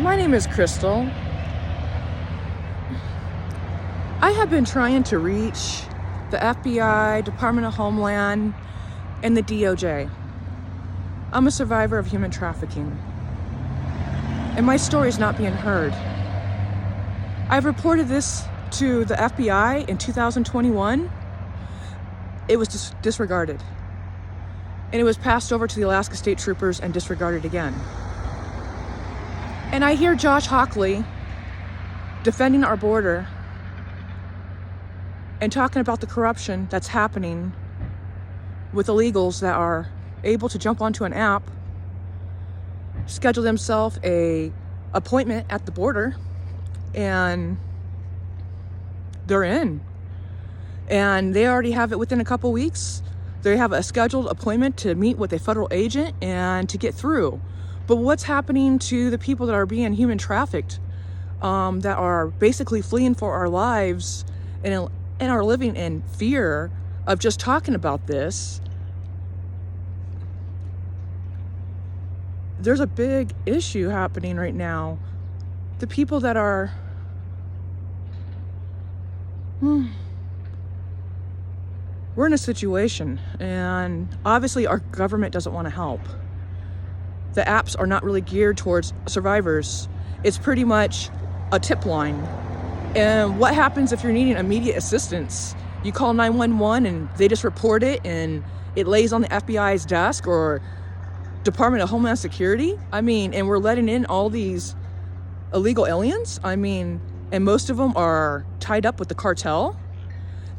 My name is Crystal. I have been trying to reach the FBI, Department of Homeland, and the DOJ. I'm a survivor of human trafficking, and my story is not being heard. I've reported this to the FBI in 2021. It was disregarded, and it was passed over to the Alaska State Troopers and disregarded again. And I hear Josh Hockley defending our border and talking about the corruption that's happening with illegals that are able to jump onto an app, schedule themselves a appointment at the border, and they're in. And they already have it within a couple weeks. They have a scheduled appointment to meet with a federal agent and to get through. But what's happening to the people that are being human trafficked, that are basically fleeing for our lives and are living in fear of just talking about this? There's a big issue happening right now. The people that are we're in a situation, and obviously our government doesn't want to help. The apps are not really geared towards survivors. It's pretty much a tip line. And what happens if you're needing immediate assistance? You call 911 and they just report it and it lays on the FBI's desk or Department of Homeland Security. And we're letting in all these illegal aliens. And most of them are tied up with the cartel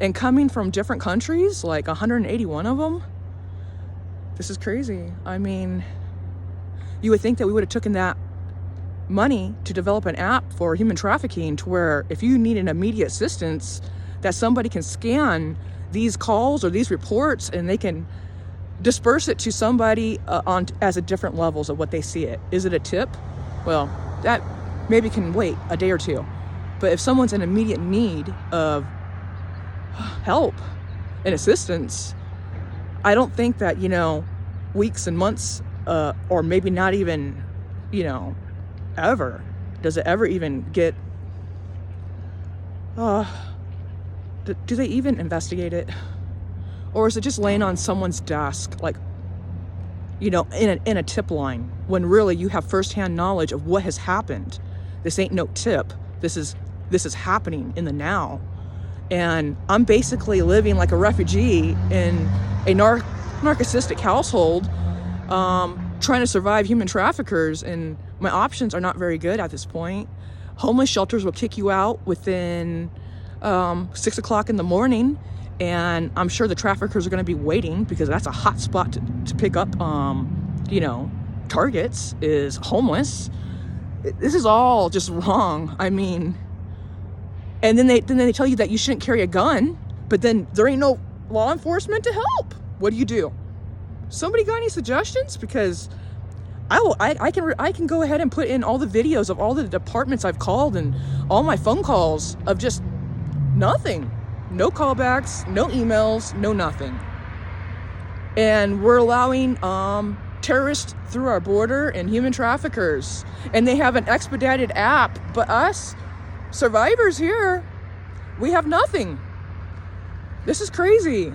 and coming from different countries, like 181 of them. This is crazy. You would think that we would have taken that money to develop an app for human trafficking to where if you need an immediate assistance, that somebody can scan these calls or these reports and they can disperse it to somebody as a different levels of what they see it. Is it a tip? Well, that maybe can wait a day or two. But if someone's in immediate need of help and assistance, I don't think that, weeks and months or maybe not even, ever. Does it ever even get, do they even investigate it? Or is it just laying on someone's desk, like, in a tip line, when really you have firsthand knowledge of what has happened? This ain't no tip. This is happening in the now. And I'm basically living like a refugee in a narcissistic household, trying to survive human traffickers, and my options are not very good at this point. Homeless shelters will kick you out within 6 o'clock in the morning, and I'm sure the traffickers are going to be waiting because that's a hot spot to pick up targets, is homeless. This is all just wrong. And then they tell you that you shouldn't carry a gun, but then there ain't no law enforcement to help. What do you do? Somebody got any suggestions? Because I can go ahead and put in all the videos of all the departments I've called and all my phone calls of just nothing. No callbacks, no emails, no nothing. And we're allowing terrorists through our border and human traffickers. And they have an expedited app, but us survivors here, we have nothing. This is crazy.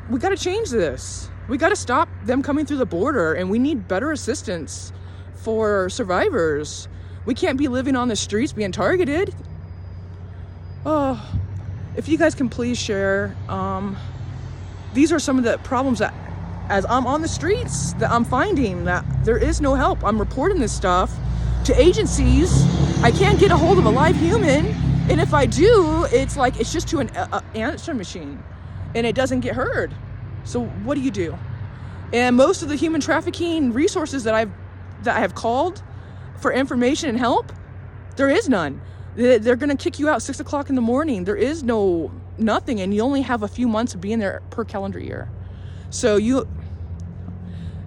We got to change this. We got to stop them coming through the border, and we need better assistance for survivors. We can't be living on the streets being targeted. If you guys can please share, these are some of the problems that, as I'm on the streets, that I'm finding that there is no help. I'm reporting this stuff to agencies. I can't get a hold of a live human, and if I do, it's just to an answer machine, and it doesn't get heard. So what do you do? And most of the human trafficking resources that I have called for information and help, there is none. They're going to kick you out 6 o'clock in the morning. There is nothing, and you only have a few months of being there per calendar year. So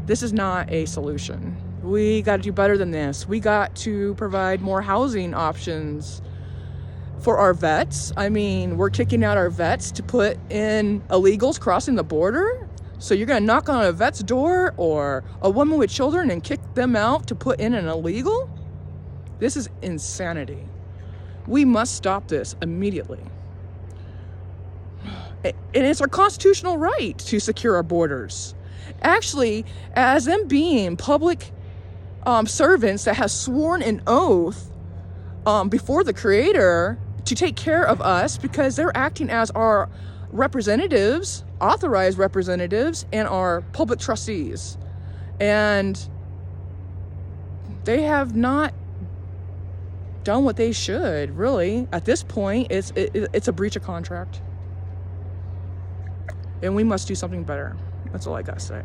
this is not a solution. We got to do better than this. We got to provide more housing options for our vets. We're kicking out our vets to put in illegals crossing the border. So you're going to knock on a vet's door or a woman with children and kick them out to put in an illegal? This is insanity. We must stop this immediately. And it's our constitutional right to secure our borders. Actually, as them being public servants that have sworn an oath before the Creator to take care of us, because they're acting as our representatives, authorized representatives, and our public trustees. And they have not done what they should, really. At this point, it's a breach of contract. And we must do something better. That's all I gotta say.